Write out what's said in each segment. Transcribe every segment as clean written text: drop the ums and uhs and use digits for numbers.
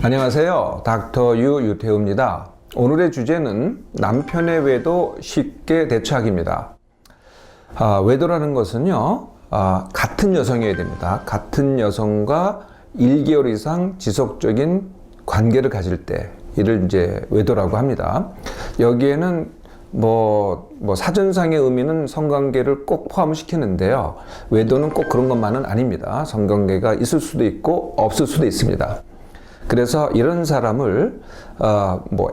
안녕하세요. 닥터 유태우입니다. 오늘의 주제는 남편의 외도 쉽게 대처하기입니다. 외도라는 것은요, 같은 여성이어야 됩니다. 같은 여성과 1개월 이상 지속적인 관계를 가질 때, 이를 이제 외도라고 합니다. 여기에는 사전상의 의미는 성관계를 꼭 포함시키는데요. 외도는 꼭 그런 것만은 아닙니다. 성관계가 있을 수도 있고 없을 수도 있습니다. 그래서 이런 사람을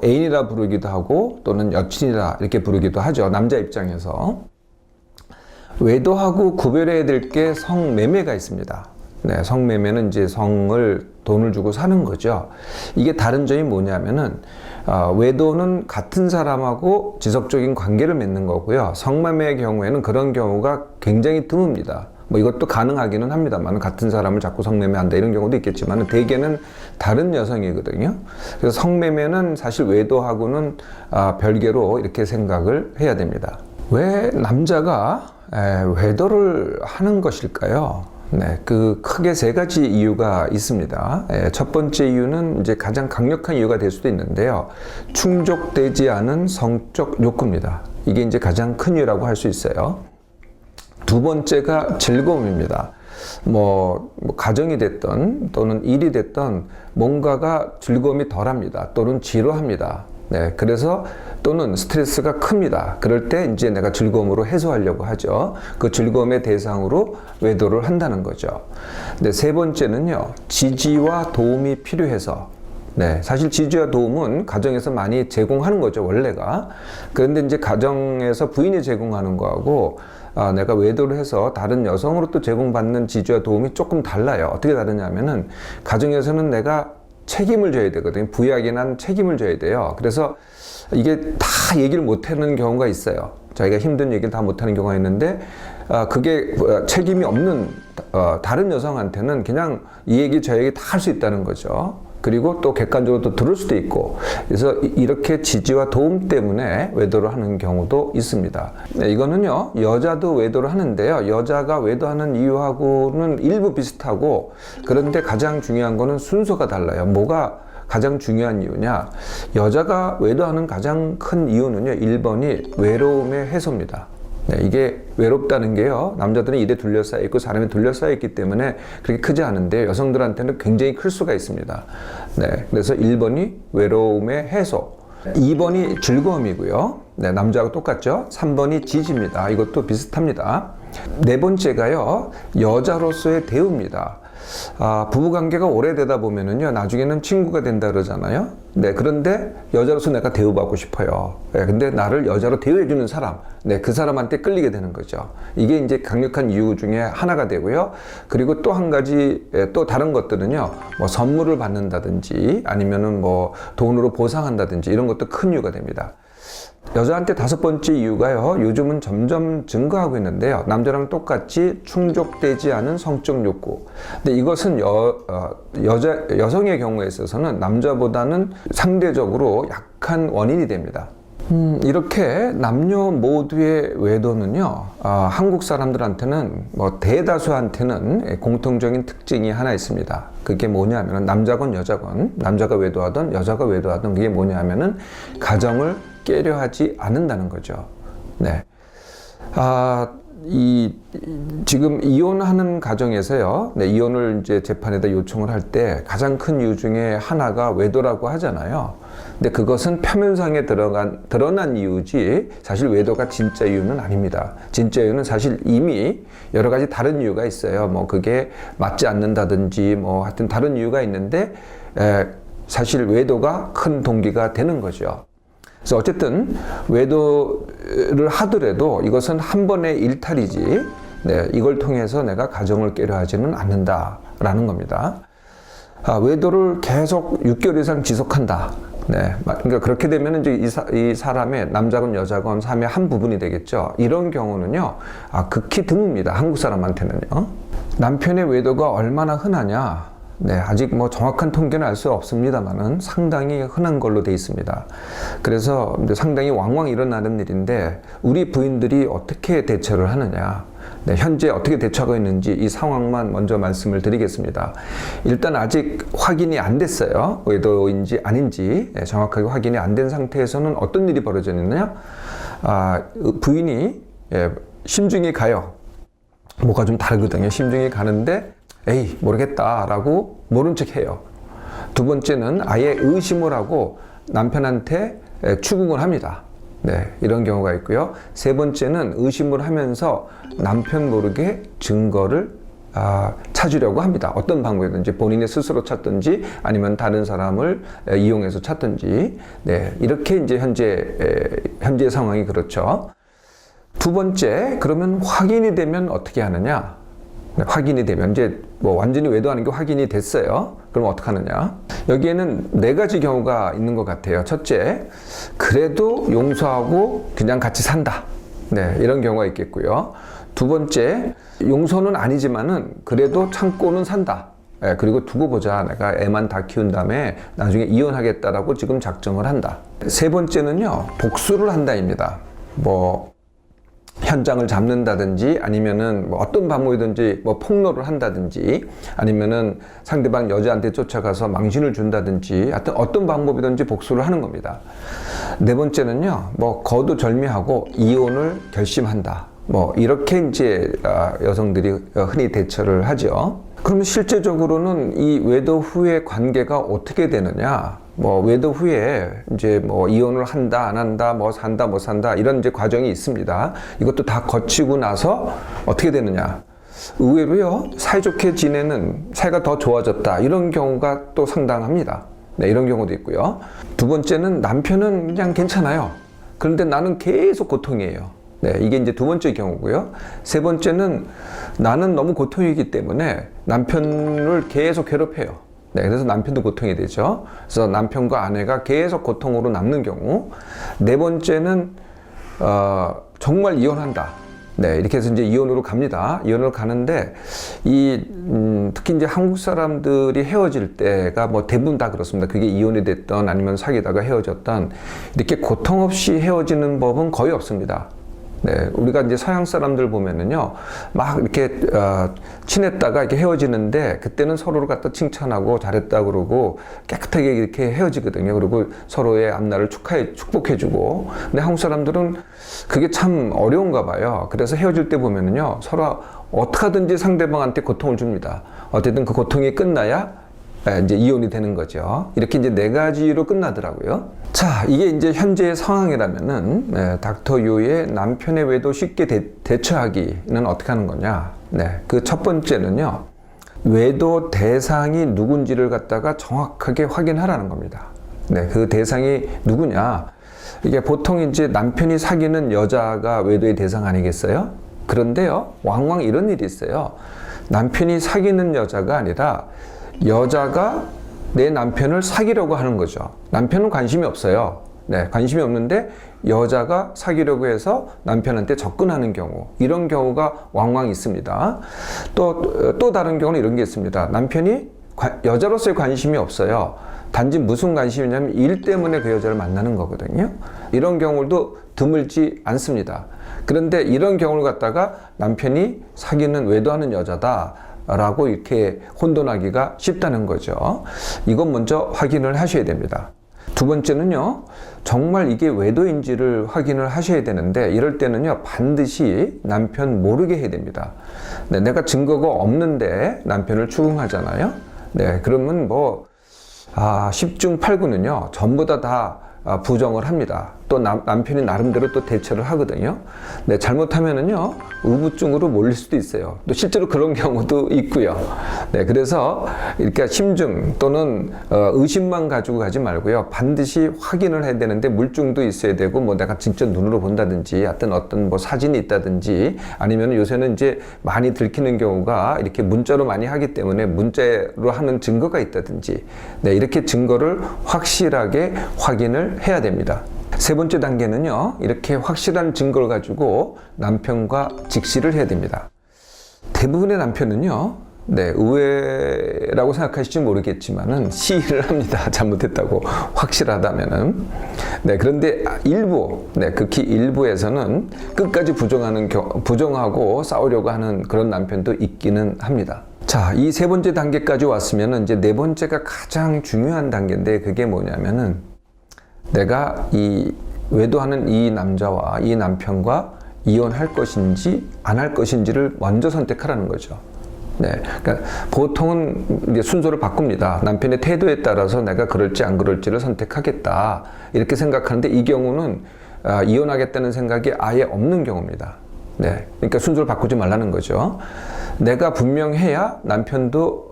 애인이라 부르기도 하고 또는 여친이라 이렇게 부르기도 하죠. 남자 입장에서. 외도하고 구별해야 될 게 성매매가 있습니다. 네, 성매매는 이제 돈을 주고 사는 거죠. 이게 다른 점이 뭐냐면은 외도는 같은 사람하고 지속적인 관계를 맺는 거고요. 성매매의 경우에는 그런 경우가 굉장히 드뭅니다. 이것도 가능하기는 합니다만 같은 사람을 자꾸 성매매한다 이런 경우도 있겠지만 대개는 다른 여성이거든요. 그래서 성매매는 사실 외도하고는 별개로 이렇게 생각을 해야 됩니다. 왜 남자가 외도를 하는 것일까요? 네, 크게 세 가지 이유가 있습니다. 첫 번째 이유는 이제 가장 강력한 이유가 될 수도 있는데요. 충족되지 않은 성적 욕구입니다. 이게 이제 가장 큰 이유라고 할 수 있어요. 두 번째가 즐거움입니다. 가정이 됐던 또는 일이 됐던 뭔가가 즐거움이 덜합니다. 또는 지루합니다. 네, 그래서 또는 스트레스가 큽니다. 그럴 때 이제 내가 즐거움으로 해소하려고 하죠. 그 즐거움의 대상으로 외도를 한다는 거죠. 네, 세 번째는요, 지지와 도움이 필요해서. 네, 사실 지지와 도움은 가정에서 많이 제공하는 거죠, 원래가. 그런데 이제 가정에서 부인이 제공하는 거하고 내가 외도를 해서 다른 여성으로부터 제공받는 지지와 도움이 조금 달라요. 어떻게 다르냐면은 가정에서는 내가 책임을 져야 되거든요. 부유하게 난 책임을 져야 돼요. 그래서 이게 다 얘기를 못하는 경우가 있어요. 자기가 힘든 얘기를 다 못하는 경우가 있는데 그게 책임이 없는 다른 여성한테는 그냥 이 얘기 저 얘기 다 할 수 있다는 거죠. 그리고 또 객관적으로 또 들을 수도 있고, 그래서 이렇게 지지와 도움 때문에 외도를 하는 경우도 있습니다. 네, 이거는요, 여자도 외도를 하는데요. 여자가 외도하는 이유하고는 일부 비슷하고, 그런데 가장 중요한 거는 순서가 달라요. 뭐가 가장 중요한 이유냐? 여자가 외도하는 가장 큰 이유는요, 1번이 외로움의 해소입니다. 네, 이게 외롭다는 게요, 남자들은 일에 둘러싸여 있고 사람에 둘러싸여 있기 때문에 그렇게 크지 않은데 여성들한테는 굉장히 클 수가 있습니다. 네, 그래서 1번이 외로움의 해소, 2번이 즐거움이고요. 네, 남자하고 똑같죠. 3번이 지지입니다. 이것도 비슷합니다. 네 번째가요, 여자로서의 대우입니다. 부부관계가 오래되다 보면은요, 나중에는 친구가 된다 그러잖아요. 네, 그런데 여자로서 내가 대우받고 싶어요. 네, 근데 나를 여자로 대우해주는 사람, 네, 그 사람한테 끌리게 되는 거죠. 이게 이제 강력한 이유 중에 하나가 되고요. 그리고 또 한 가지, 또 다른 것들은요, 선물을 받는다든지 아니면은 돈으로 보상한다든지 이런 것도 큰 이유가 됩니다. 여자한테 다섯 번째 이유가요, 요즘은 점점 증가하고 있는데요. 남자랑 똑같이 충족되지 않은 성적 욕구. 근데 이것은 여성의 경우에 있어서는 남자보다는 상대적으로 약한 원인이 됩니다. 이렇게 남녀 모두의 외도는요, 한국 사람들한테는 대다수한테는 공통적인 특징이 하나 있습니다. 그게 뭐냐면 남자건 여자건, 남자가 외도하던 여자가 외도하던, 그게 뭐냐면은 가정을 깨려 하지 않는다는 거죠. 네. 지금 이혼하는 가정에서요, 네, 이혼을 이제 재판에다 요청을 할 때 가장 큰 이유 중에 하나가 외도라고 하잖아요. 근데 그것은 표면상에 드러난 이유지 사실 외도가 진짜 이유는 아닙니다. 진짜 이유는 사실 이미 여러 가지 다른 이유가 있어요. 그게 맞지 않는다든지 하여튼 다른 이유가 있는데 사실 외도가 큰 동기가 되는 거죠. 그래서 어쨌든 외도를 하더라도 이것은 한 번의 일탈이지, 네, 이걸 통해서 내가 가정을 깨려 하지는 않는다라는 겁니다. 외도를 계속 6개월 이상 지속한다. 네, 그러니까 그렇게 되면 이제 이 사람의 남자건 여자건 삶의 한 부분이 되겠죠. 이런 경우는요, 극히 드뭅니다. 한국 사람한테는요. 남편의 외도가 얼마나 흔하냐? 네, 아직 정확한 통계는 알 수 없습니다만은 상당히 흔한 걸로 돼 있습니다. 그래서 상당히 왕왕 일어나는 일인데 우리 부인들이 어떻게 대처를 하느냐? 네, 현재 어떻게 대처하고 있는지 이 상황만 먼저 말씀을 드리겠습니다. 일단 아직 확인이 안 됐어요. 외도인지 아닌지 정확하게 확인이 안 된 상태에서는 어떤 일이 벌어졌느냐? 부인이 심중이 가요. 뭐가 좀 다르거든요. 심중이 가는데 에이 모르겠다라고 모른 척 해요. 두 번째는 아예 의심을 하고 남편한테 추궁을 합니다. 네, 이런 경우가 있고요. 세 번째는 의심을 하면서 남편 모르게 증거를 찾으려고 합니다. 어떤 방법이든지 본인이 스스로 찾든지 아니면 다른 사람을 이용해서 찾든지. 네, 이렇게 이제 현재 상황이 그렇죠. 두 번째, 그러면 확인이 되면 어떻게 하느냐? 네, 확인이 되면 이제 뭐 완전히 외도하는 게 확인이 됐어요. 그럼 어떻게 하느냐? 여기에는 네 가지 경우가 있는 것 같아요. 첫째, 그래도 용서하고 그냥 같이 산다. 네, 이런 경우가 있겠고요. 두 번째, 용서는 아니지만은 그래도 참고는 산다. 네, 그리고 두고 보자. 내가 애만 다 키운 다음에 나중에 이혼하겠다라고 지금 작정을 한다. 세 번째는요, 복수를 한다입니다. 뭐 현장을 잡는다든지 아니면은 뭐 어떤 방법이든지 뭐 폭로를 한다든지 아니면은 상대방 여자한테 쫓아가서 망신을 준다든지 하여튼 어떤 방법이든지 복수를 하는 겁니다. 네 번째는요, 뭐 거두절미하고 이혼을 결심한다. 뭐 이렇게 이제 여성들이 흔히 대처를 하죠. 그러면 실제적으로는 이 외도 후의 관계가 어떻게 되느냐? 뭐 외도 후에 이제 뭐 이혼을 한다 안 한다 뭐 산다 못 산다 이런 이제 과정이 있습니다. 이것도 다 거치고 나서 어떻게 되느냐? 의외로요, 사이좋게 지내는 사이가 더 좋아졌다 이런 경우가 또 상당합니다. 네, 이런 경우도 있고요. 두 번째는 남편은 그냥 괜찮아요. 그런데 나는 계속 고통이에요. 네, 이게 이제 두 번째 경우고요. 세 번째는 나는 너무 고통이기 때문에 남편을 계속 괴롭혀요. 네, 그래서 남편도 고통이 되죠. 그래서 남편과 아내가 계속 고통으로 남는 경우. 네 번째는 정말 이혼한다. 네, 이렇게 해서 이제 이혼으로 갑니다. 이혼으로 가는데 특히 이제 한국 사람들이 헤어질 때가 뭐 대부분 다 그렇습니다. 그게 이혼이 됐던 아니면 사귀다가 헤어졌던 이렇게 고통 없이 헤어지는 법은 거의 없습니다. 네, 우리가 이제 서양 사람들 보면은요, 막 이렇게 친했다가 이렇게 헤어지는데 그때는 서로를 갖다 칭찬하고 잘했다 그러고 깨끗하게 이렇게 헤어지거든요. 그리고 서로의 앞날을 축복해주고. 근데 한국 사람들은 그게 참 어려운가 봐요. 그래서 헤어질 때 보면은요, 서로 어떻게 하든지 상대방한테 고통을 줍니다. 어쨌든 그 고통이 끝나야 이제 이혼이 되는 거죠. 이렇게 이제 네 가지로 끝나더라고요. 자, 이게 이제 현재의 상황이라면은 닥터 유의 남편의 외도 쉽게 대처하기는 어떻게 하는 거냐? 네, 그 첫 번째는요, 외도 대상이 누군지를 갖다가 정확하게 확인하라는 겁니다. 네, 그 대상이 누구냐? 이게 보통 이제 남편이 사귀는 여자가 외도의 대상 아니겠어요? 그런데요, 왕왕 이런 일이 있어요. 남편이 사귀는 여자가 아니라 여자가 내 남편을 사귀려고 하는 거죠. 남편은 관심이 없어요. 네, 관심이 없는데 여자가 사귀려고 해서 남편한테 접근하는 경우, 이런 경우가 왕왕 있습니다. 또 다른 경우는 이런 게 있습니다. 남편이 여자로서의 관심이 없어요. 단지 무슨 관심이냐면 일 때문에 그 여자를 만나는 거거든요. 이런 경우도 드물지 않습니다. 그런데 이런 경우를 갖다가 남편이 사귀는 외도하는 여자다 라고 이렇게 혼돈하기가 쉽다는 거죠. 이건 먼저 확인을 하셔야 됩니다. 두 번째는요, 정말 이게 외도인지를 확인을 하셔야 되는데, 이럴 때는요, 반드시 남편 모르게 해야 됩니다. 네, 내가 증거가 없는데 남편을 추궁하잖아요. 네, 그러면 뭐 10중 8구는요 전부 다 부정을 합니다. 또 남편이 나름대로 또 대처를 하거든요. 네, 잘못하면은요 우부증으로 몰릴 수도 있어요. 또 실제로 그런 경우도 있고요. 네, 그래서 이렇게 심증 또는 의심만 가지고 가지 말고요, 반드시 확인을 해야 되는데 물증도 있어야 되고, 뭐 내가 직접 눈으로 본다든지, 어떤 뭐 사진이 있다든지, 아니면 요새는 이제 많이 들키는 경우가 이렇게 문자로 많이 하기 때문에 문자로 하는 증거가 있다든지, 네, 이렇게 증거를 확실하게 확인을 해야 됩니다. 세 번째 단계는요, 이렇게 확실한 증거를 가지고 남편과 직시를 해야 됩니다. 대부분의 남편은요, 네, 의외라고 생각하실지 모르겠지만은 시인을 합니다. 잘못했다고 확실하다면은. 네, 그런데 일부, 네, 극히 일부에서는 끝까지 부정하고 싸우려고 하는 그런 남편도 있기는 합니다. 자, 이 세 번째 단계까지 왔으면은 이제 네 번째가 가장 중요한 단계인데 그게 뭐냐면은 내가 이 외도하는 이 남자와 이 남편과 이혼할 것인지 안 할 것인지를 먼저 선택하라는 거죠. 네, 그러니까 보통은 이제 순서를 바꿉니다. 남편의 태도에 따라서 내가 그럴지 안 그럴지를 선택하겠다 이렇게 생각하는데 이 경우는 이혼하겠다는 생각이 아예 없는 경우입니다. 네, 그러니까 순서를 바꾸지 말라는 거죠. 내가 분명해야 남편도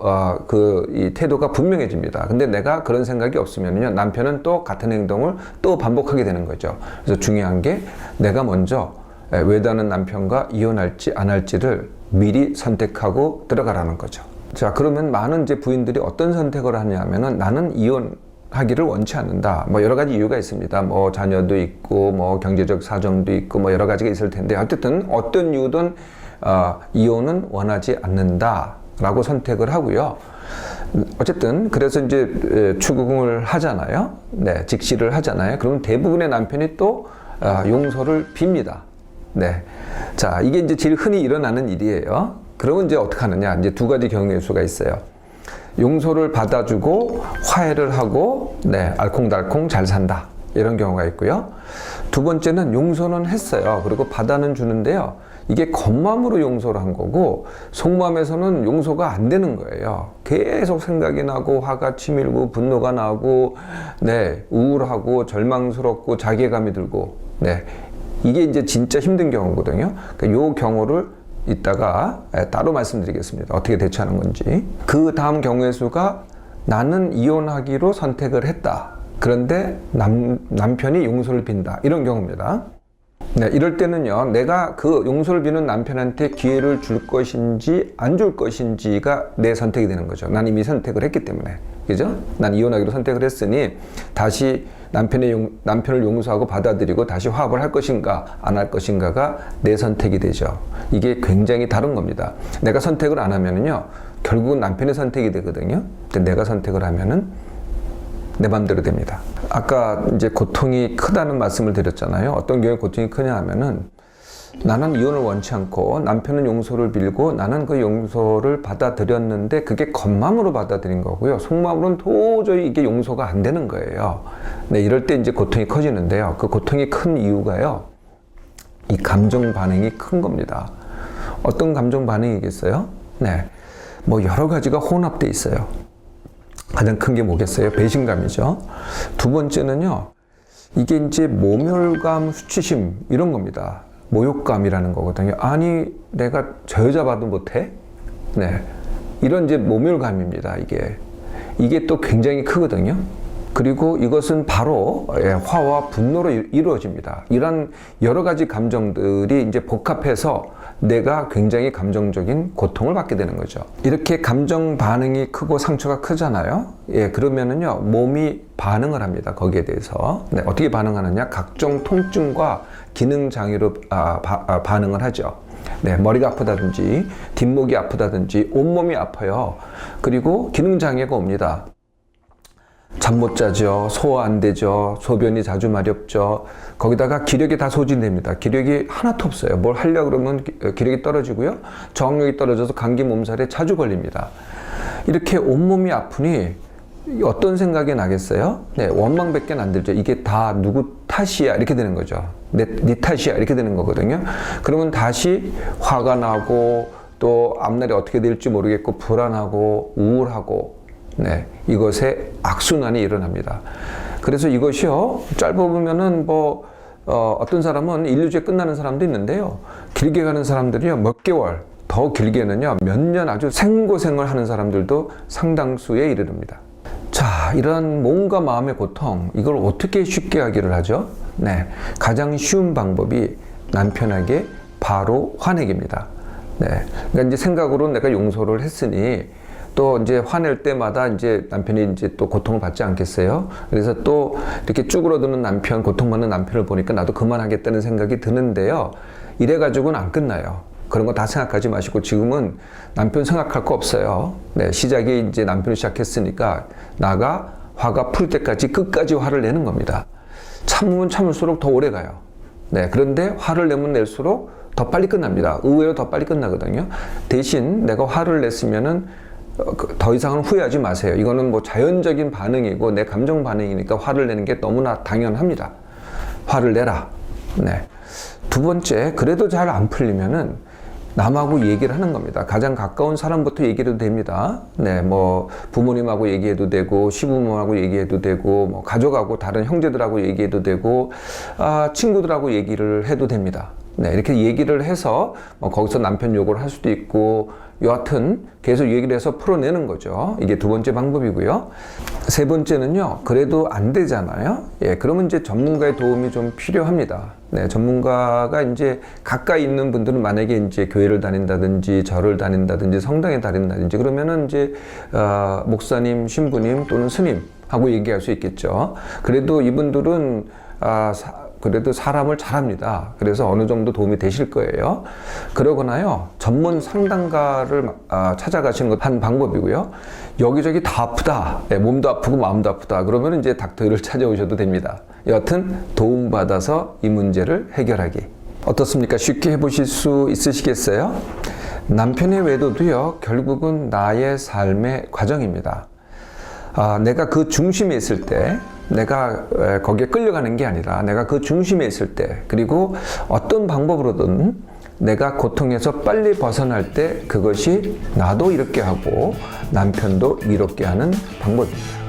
이 태도가 분명해집니다. 근데 내가 그런 생각이 없으면요, 남편은 또 같은 행동을 또 반복하게 되는 거죠. 그래서 중요한 게 내가 먼저 외도하는 남편과 이혼할지 안 할지를 미리 선택하고 들어가라는 거죠. 자, 그러면 많은 이제 부인들이 어떤 선택을 하냐면은 나는 이혼하기를 원치 않는다. 뭐 여러 가지 이유가 있습니다. 뭐 자녀도 있고 뭐 경제적 사정도 있고 뭐 여러 가지가 있을 텐데 어쨌든 어떤 이유든 이혼은 원하지 않는다라고 선택을 하고요. 어쨌든 그래서 이제 추궁을 하잖아요. 네, 직시를 하잖아요. 그러면 대부분의 남편이 또 용서를 빕니다. 네. 자, 이게 이제 제일 흔히 일어나는 일이에요. 그러면 이제 어떻게 하느냐? 이제 두 가지 경우의 수가 있어요. 용서를 받아주고 화해를 하고, 네, 알콩달콩 잘 산다. 이런 경우가 있고요. 두 번째는 용서는 했어요. 그리고 받아는 주는데요. 이게 겉마음으로 용서를 한 거고, 속마음에서는 용서가 안 되는 거예요. 계속 생각이 나고, 화가 치밀고, 분노가 나고, 네, 우울하고, 절망스럽고, 자괴감이 들고, 네. 이게 이제 진짜 힘든 경우거든요. 그러니까 요 경우를 이따가 따로 말씀드리겠습니다. 어떻게 대처하는 건지. 그 다음 경우의 수가 나는 이혼하기로 선택을 했다. 그런데 남편이 용서를 빈다. 이런 경우입니다. 네, 이럴 때는요, 내가 그 용서를 비는 남편한테 기회를 줄 것인지 안 줄 것인지가 내 선택이 되는 거죠. 난 이미 선택을 했기 때문에. 그죠? 난 이혼하기로 선택을 했으니 다시 남편을 용서하고 받아들이고 다시 화합을 할 것인가 안 할 것인가가 내 선택이 되죠. 이게 굉장히 다른 겁니다. 내가 선택을 안 하면은요, 결국은 남편의 선택이 되거든요. 근데 내가 선택을 하면은 내 맘대로 됩니다. 아까 이제 고통이 크다는 말씀을 드렸잖아요. 어떤 경우에 고통이 크냐 하면은 나는 이혼을 원치 않고 남편은 용서를 빌고 나는 그 용서를 받아들였는데 그게 겉마음으로 받아들인 거고요. 속마음으로는 도저히 이게 용서가 안 되는 거예요. 네, 이럴 때 이제 고통이 커지는데요. 그 고통이 큰 이유가요, 이 감정 반응이 큰 겁니다. 어떤 감정 반응이겠어요? 네, 뭐 여러 가지가 혼합돼 있어요. 가장 큰 게 뭐겠어요? 배신감이죠. 두 번째는요, 이게 이제 모멸감, 수치심 이런 겁니다. 모욕감이라는 거거든요. 아니, 내가 저 여자 봐도 못해? 네, 이런 이제 모멸감입니다. 이게 또 굉장히 크거든요. 그리고 이것은 바로 화와 분노로 이루어집니다. 이런 여러 가지 감정들이 이제 복합해서 내가 굉장히 감정적인 고통을 받게 되는 거죠. 이렇게 감정 반응이 크고 상처가 크잖아요. 예, 그러면은요, 몸이 반응을 합니다. 거기에 대해서. 네, 어떻게 반응하느냐? 각종 통증과 기능 장애로 반응을 하죠. 네, 머리가 아프다든지, 뒷목이 아프다든지, 온몸이 아파요. 그리고 기능 장애가 옵니다. 잠 못 자죠. 소화 안 되죠. 소변이 자주 마렵죠. 거기다가 기력이 다 소진됩니다. 기력이 하나도 없어요. 뭘 하려고 그러면 기력이 떨어지고요. 저항력이 떨어져서 감기 몸살에 자주 걸립니다. 이렇게 온몸이 아프니 어떤 생각이 나겠어요? 네, 원망밖에 안 들죠. 이게 다 누구 탓이야 이렇게 되는 거죠. 네 탓이야 이렇게 되는 거거든요. 그러면 다시 화가 나고 또 앞날이 어떻게 될지 모르겠고 불안하고 우울하고, 네, 이것에 악순환이 일어납니다. 그래서 이것이요, 짧아보면은 어떤 사람은 1, 2주에 끝나는 사람도 있는데요. 길게 가는 사람들이요, 몇 개월, 더 길게는요, 몇 년 아주 생고생을 하는 사람들도 상당수에 이르릅니다. 자, 이런 몸과 마음의 고통, 이걸 어떻게 쉽게 하기를 하죠? 네, 가장 쉬운 방법이 남편에게 바로 화내기입니다. 네, 그러니까 이제 생각으로 내가 용서를 했으니 또 이제 화낼 때마다 이제 남편이 이제 또 고통을 받지 않겠어요? 그래서 또 이렇게 쭈그러드는 남편, 고통받는 남편을 보니까 나도 그만하겠다는 생각이 드는데요. 이래가지고는 안 끝나요. 그런 거 다 생각하지 마시고 지금은 남편 생각할 거 없어요. 네, 시작이 이제 남편이 시작했으니까 나가 화가 풀 때까지 끝까지 화를 내는 겁니다. 참으면 참을수록 더 오래 가요. 네, 그런데 화를 내면 낼수록 더 빨리 끝납니다. 의외로 더 빨리 끝나거든요. 대신 내가 화를 냈으면은 더 이상은 후회하지 마세요. 이거는 뭐 자연적인 반응이고 내 감정 반응이니까 화를 내는 게 너무나 당연합니다. 화를 내라. 네. 두 번째, 그래도 잘 안 풀리면은 남하고 얘기를 하는 겁니다. 가장 가까운 사람부터 얘기해도 됩니다. 네, 뭐 부모님하고 얘기해도 되고 시부모하고 얘기해도 되고 뭐 가족하고 다른 형제들하고 얘기해도 되고 친구들하고 얘기를 해도 됩니다. 네, 이렇게 얘기를 해서 뭐 거기서 남편 욕을 할 수도 있고 여하튼 계속 얘기를 해서 풀어내는 거죠. 이게 두 번째 방법이고요. 세 번째는요, 그래도 안 되잖아요. 예, 그러면 이제 전문가의 도움이 좀 필요합니다. 네, 전문가가 이제 가까이 있는 분들은 만약에 이제 교회를 다닌다든지 절을 다닌다든지 성당에 다닌다든지 그러면은 이제 목사님, 신부님 또는 스님하고 얘기할 수 있겠죠. 그래도 이분들은 그래도 사람을 잘합니다. 그래서 어느 정도 도움이 되실 거예요. 그러거나요, 전문 상담가를 찾아가시는 것 한 방법이고요. 여기저기 다 아프다. 네, 몸도 아프고 마음도 아프다. 그러면 이제 닥터를 찾아오셔도 됩니다. 여하튼 도움받아서 이 문제를 해결하기. 어떻습니까? 쉽게 해보실 수 있으시겠어요? 남편의 외도도요, 결국은 나의 삶의 과정입니다. 내가 그 중심에 있을 때, 내가 거기에 끌려가는 게 아니라 내가 그 중심에 있을 때, 그리고 어떤 방법으로든 내가 고통에서 빨리 벗어날 때 그것이 나도 이롭게 하고 남편도 이롭게 하는 방법입니다.